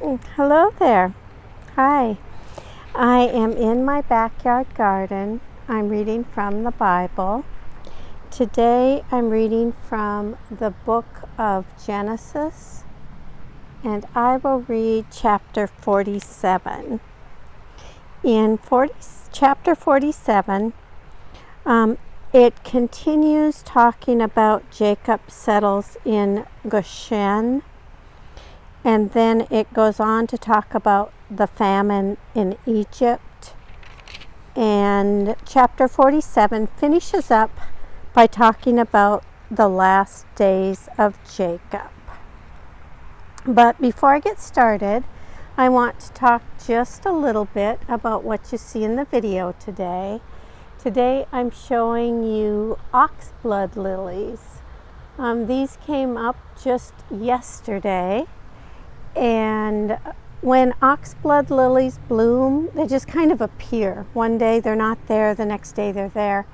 Hello there. Hi. I am in my backyard garden. I'm reading from the Bible. Today I'm reading from the book of Genesis, and I will read chapter 47. In chapter 47, it continues talking about Jacob settles in Goshen. And then it goes on to talk about the famine in Egypt. And chapter 47 finishes up by talking about the last days of Jacob. But before I get started, I want to talk just a little bit about what you see in the video today. Today I'm showing you oxblood lilies. These came up just yesterday. And when oxblood lilies bloom, they just kind of appear. One day they're not there, the next day they're there.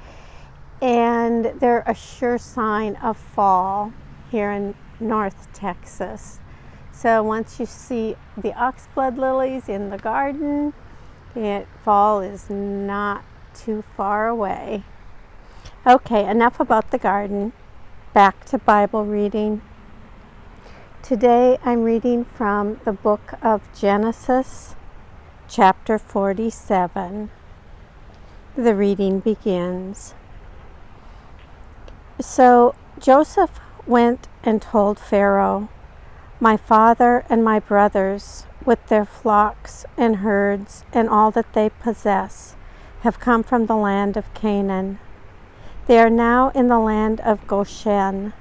And they're a sure sign of fall here in North Texas. So once you see the oxblood lilies in the garden, fall is not too far away. Okay, enough about the garden. Back to Bible reading. Today I'm reading from the book of Genesis, chapter 47. The reading begins. So Joseph went and told Pharaoh, "My father and my brothers, with their flocks and herds and all that they possess, have come from the land of Canaan. They are now in the land of Goshen."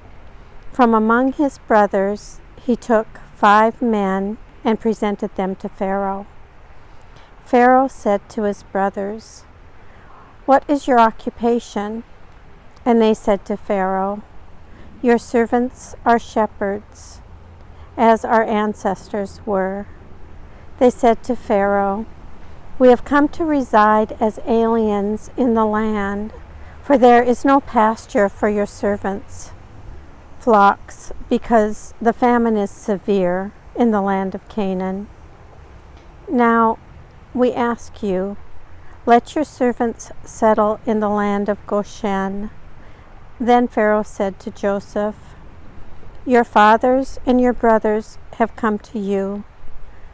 From among his brothers he took 5 men and presented them to Pharaoh. Pharaoh said to his brothers, "What is your occupation?" And they said to Pharaoh, "Your servants are shepherds, as our ancestors were." They said to Pharaoh, "We have come to reside as aliens in the land, for there is no pasture for your servants' flocks, because the famine is severe in the land of Canaan. Now we ask you, let your servants settle in the land of Goshen." Then Pharaoh said to Joseph, "Your fathers and your brothers have come to you.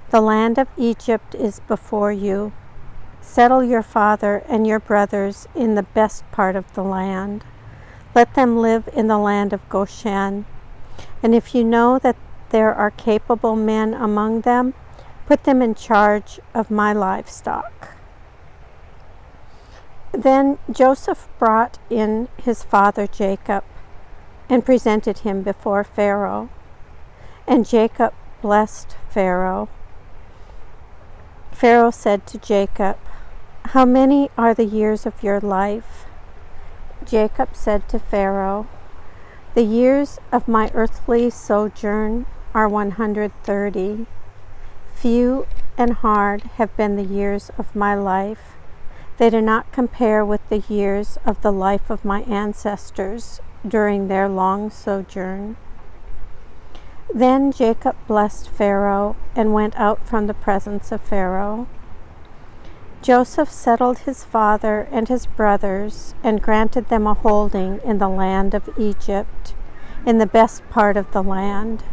The land of Egypt is before you. Settle your father and your brothers in the best part of the land. Let them live in the land of Goshen. And if you know that there are capable men among them, put them in charge of my livestock." Then Joseph brought in his father Jacob and presented him before Pharaoh. And Jacob blessed Pharaoh. Pharaoh said to Jacob, "How many are the years of your life?" Jacob said to Pharaoh, "The years of my earthly sojourn are 130. Few and hard have been the years of my life. They do not compare with the years of the life of my ancestors during their long sojourn." Then Jacob blessed Pharaoh and went out from the presence of Pharaoh. Joseph settled his father and his brothers and granted them a holding in the land of Egypt, in the best part of the land,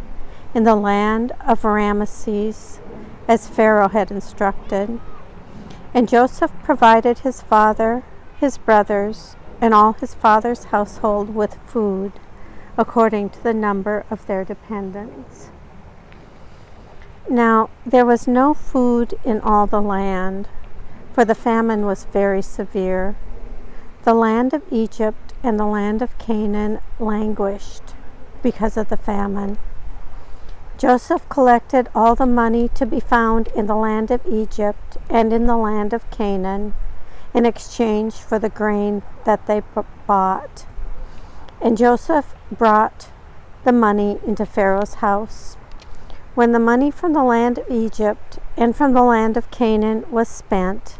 in the land of Ramesses, as Pharaoh had instructed. And Joseph provided his father, his brothers, and all his father's household with food, according to the number of their dependents. Now there was no food in all the land, for the famine was very severe. The land of Egypt and the land of Canaan languished because of the famine. Joseph collected all the money to be found in the land of Egypt and in the land of Canaan in exchange for the grain that they bought. And Joseph brought the money into Pharaoh's house. When the money from the land of Egypt and from the land of Canaan was spent,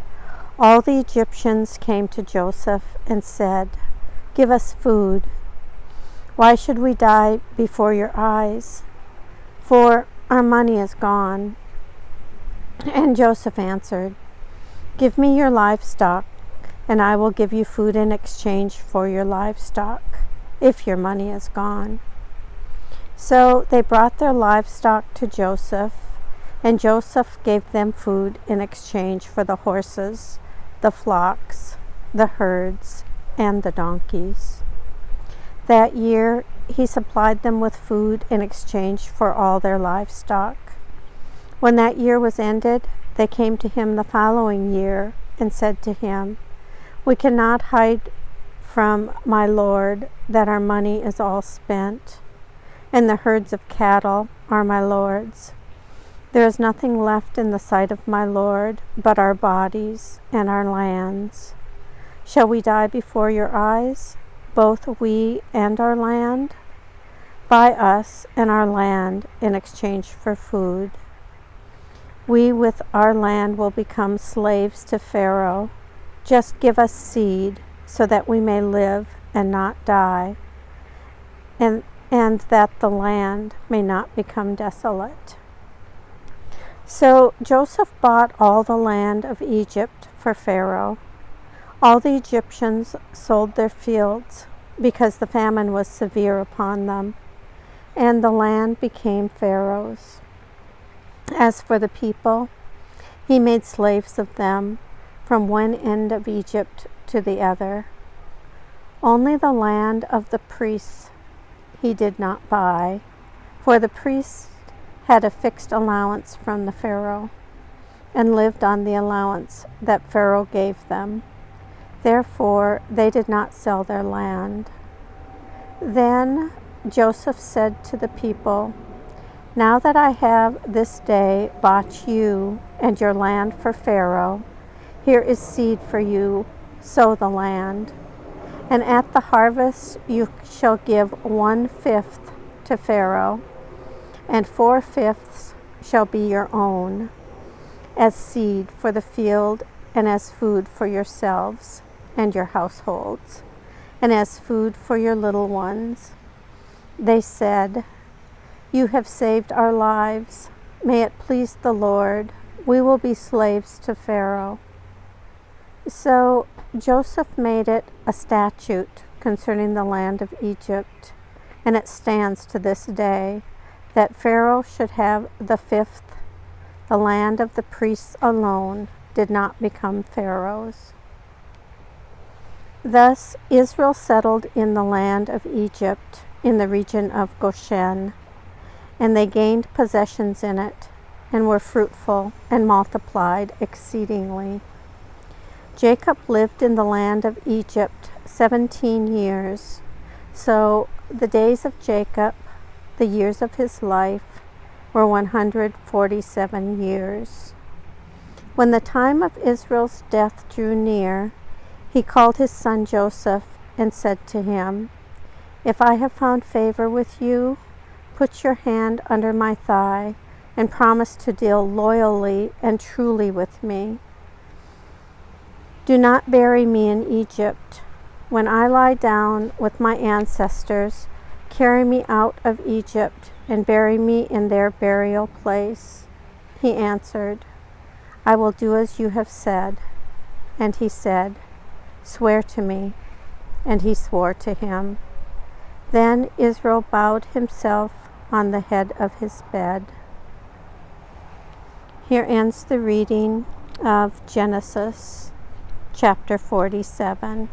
all the Egyptians came to Joseph and said, "Give us food. Why should we die before your eyes? For our money is gone, And Joseph answered, "Give me your livestock, and I will give you food in exchange for your livestock, if your money is gone." So they brought their livestock to Joseph, and Joseph gave them food in exchange for the horses, the flocks, the herds, and the donkeys. That year he supplied them with food in exchange for all their livestock. When that year was ended, they came to him the following year and said to him, "We cannot hide from my lord that our money is all spent, and the herds of cattle are my lord's. There is nothing left in the sight of my lord but our bodies and our lands. Shall we die before your eyes, both we and our land? Buy us and our land in exchange for food. We with our land will become slaves to Pharaoh. Just give us seed so that we may live and not die, and that the land may not become desolate." So Joseph bought all the land of Egypt for Pharaoh. All the Egyptians sold their fields because the famine was severe upon them, and the land became Pharaoh's. As for the people, he made slaves of them from one end of Egypt to the other. Only the land of the priests he did not buy, for the priests had a fixed allowance from the Pharaoh and lived on the allowance that Pharaoh gave them. Therefore, they did not sell their land. Then Joseph said to the people, "Now that I have this day bought you and your land for Pharaoh, here is seed for you, sow the land. And at the harvest you shall give 1/5 to Pharaoh, and 4/5 shall be your own, as seed for the field and as food for yourselves and your households, and as food for your little ones." They said, "You have saved our lives. May it please the Lord, we will be slaves to Pharaoh." So Joseph made it a statute concerning the land of Egypt, and it stands to this day, that Pharaoh should have the 5th. The land of the priests alone did not become Pharaoh's. Thus Israel settled in the land of Egypt, in the region of Goshen, and they gained possessions in it, and were fruitful and multiplied exceedingly. Jacob lived in the land of Egypt 17 years. So the days of Jacob, the years of his life, were 147 years. When the time of Israel's death drew near, he called his son Joseph and said to him, "If I have found favor with you, put your hand under my thigh and promise to deal loyally and truly with me. Do not bury me in Egypt. When I lie down with my ancestors, carry me out of Egypt and bury me in their burial place." He answered, "I will do as you have said." And he said, "Swear to me." And he swore to him. Then Israel bowed himself on the head of his bed. Here ends the reading of Genesis chapter 47.